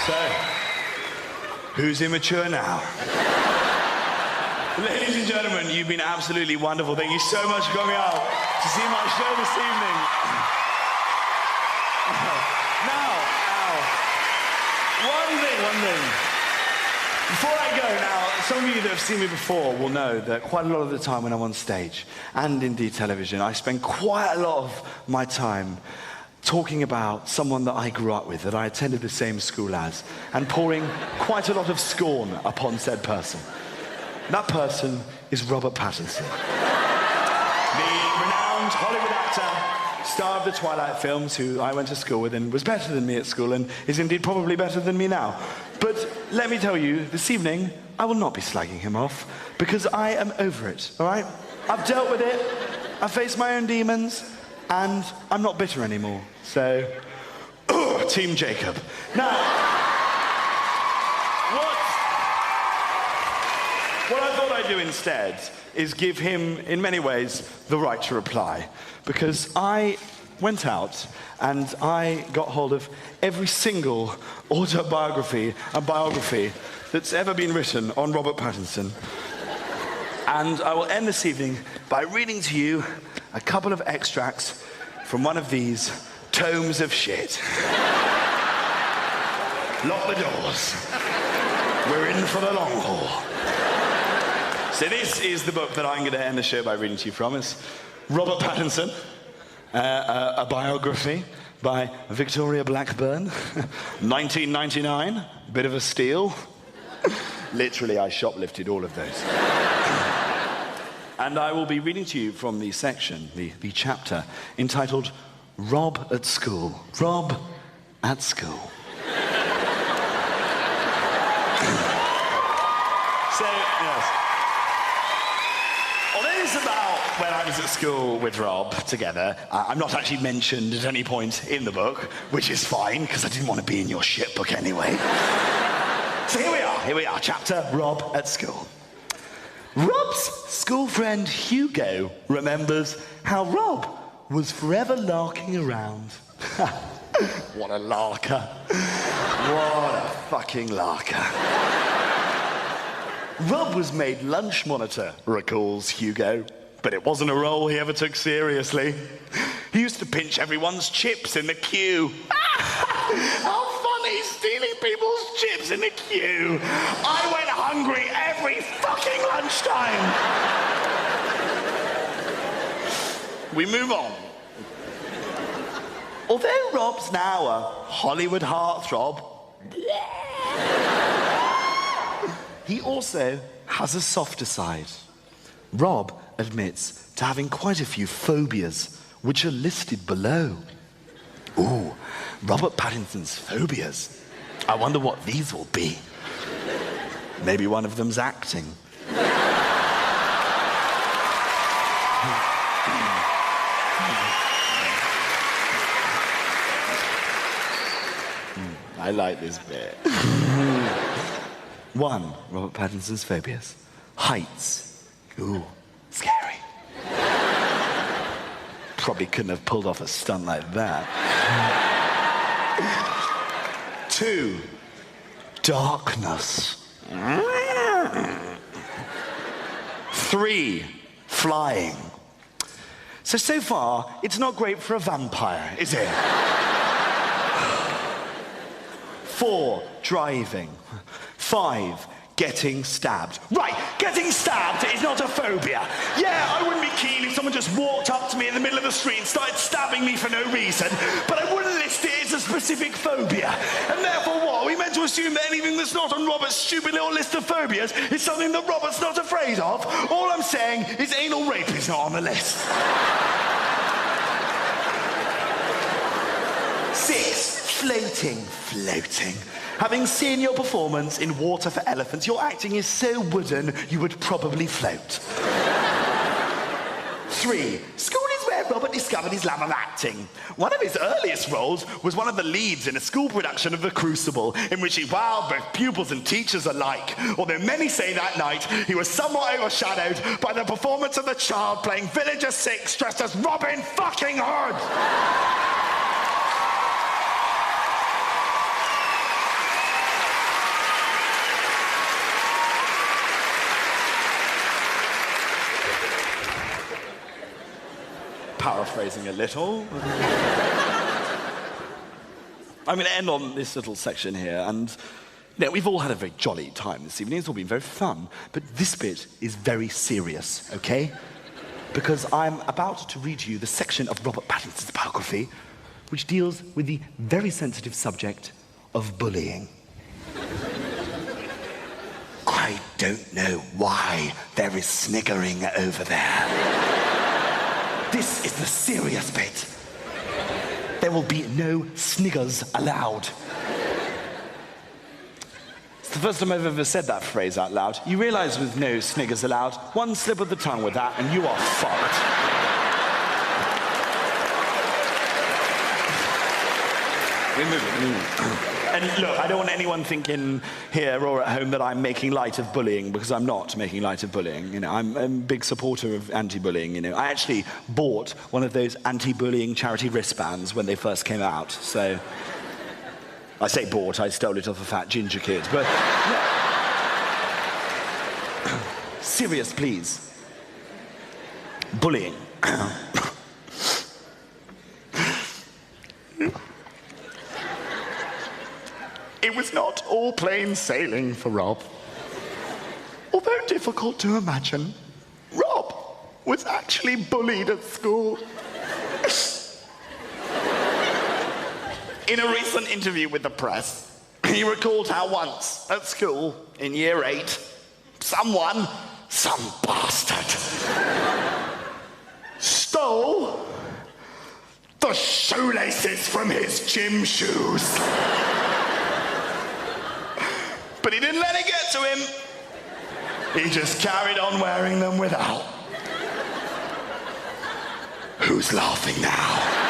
So, who's immature now? Ladies and gentlemen, you've been absolutely wonderful. Thank you so much for coming out to see my show this evening. Now, one thing. Before I go, now, some of you that have seen me before will know that quite a lot of the time when I'm on stage, and indeed television, I spend quite a lot of my time talking about someone that I grew up with, that I attended the same school as, and pouring quite a lot of scorn upon said person. That person is Robert Pattinson. The renowned Hollywood actor, star of the Twilight films, who I went to school with and was better than me at school and is indeed probably better than me now. But let me tell you, this evening, I will not be slagging him off because I am over it, all right? I've dealt with it, I've faced my own demons, and I'm not bitter anymore. So, Team Jacob. Now, what I thought I'd do instead is give him, in many ways, the right to reply. Because I went out and I got hold of every single autobiography and biography that's ever been written on Robert Pattinson. And I will end this evening by reading to you a couple of extracts from one of these tomes of shit. Lock the doors. We're in for the long haul. So this is the book that I'm going to end the show by reading to you from. It's Robert Pattinson, a biography by Victoria Blackburn, 1999, bit of a steal. Literally, I shoplifted all of those. And I will be reading to you from the section, the chapter, entitled Rob at School. Rob at School. So, yes. Although it's about when I was at school with Rob together, I'm not actually mentioned at any point in the book, which is fine, because I didn't want to be in your shit book anyway. So here we are, chapter Rob at School. Rob's school friend Hugo remembers how Rob was forever larking around. What a larker. What a fucking larker. Rob was made lunch monitor, recalls Hugo, but it wasn't a role he ever took seriously. He used to pinch everyone's chips in the queue. How funny, stealing people's chips in the queue. I went hungry every fucking lunchtime. We move on. Although Rob's now a Hollywood heartthrob, he also has a softer side. Rob admits to having quite a few phobias, which are listed below. Ooh, Robert Pattinson's phobias. I wonder what these will be. Maybe one of them's acting. I like this bit. 1, Robert Pattinson's phobias. Heights. Ooh, scary. Probably couldn't have pulled off a stunt like that. 2, darkness. 3, flying. So far, it's not great for a vampire, is it? 4, driving. 5, getting stabbed. Right, getting stabbed is not a phobia. Yeah, I wouldn't be keen if someone just walked up to me in the middle of the street and started stabbing me for no reason, but I wouldn't list it as a specific phobia. And therefore what? Are we meant to assume that anything that's not on Robert's stupid little list of phobias is something that Robert's not afraid of? All I'm saying is anal rape is not on the list. 6, floating. Having seen your performance in Water for Elephants, your acting is so wooden you would probably float. 3, school is where Robert discovered his love of acting. One of his earliest roles was one of the leads in a school production of The Crucible, in which he wowed both pupils and teachers alike. Although many say that night he was somewhat overshadowed by the performance of the child playing Villager 6 dressed as Robin fucking Hood. paraphrasing a little. I'm going to end on this little section here, and we've all had a very jolly time this evening. It's all been very fun, but this bit is very serious, okay? Because I'm about to read you the section of Robert Pattinson's biography which deals with the very sensitive subject of bullying. I don't know why there is sniggering over there. This is the serious bit. There will be no sniggers allowed. It's the first time I've ever said that phrase out loud. You realize with no sniggers allowed, one slip of the tongue with that and you are fucked. We're moving. And look, I don't want anyone thinking here or at home that I'm making light of bullying, because I'm not making light of bullying. I'm a big supporter of anti-bullying. I actually bought one of those anti-bullying charity wristbands when they first came out. So I say bought, I stole it off a fat ginger kid. But serious, please. Bullying. It was not all plain sailing for Rob. Although difficult to imagine, Rob was actually bullied at school. In a recent interview with the press, he recalled how once at school in year 8, some bastard, stole the shoelaces from his gym shoes. But he didn't let it get to him. He just carried on wearing them without. Who's laughing now?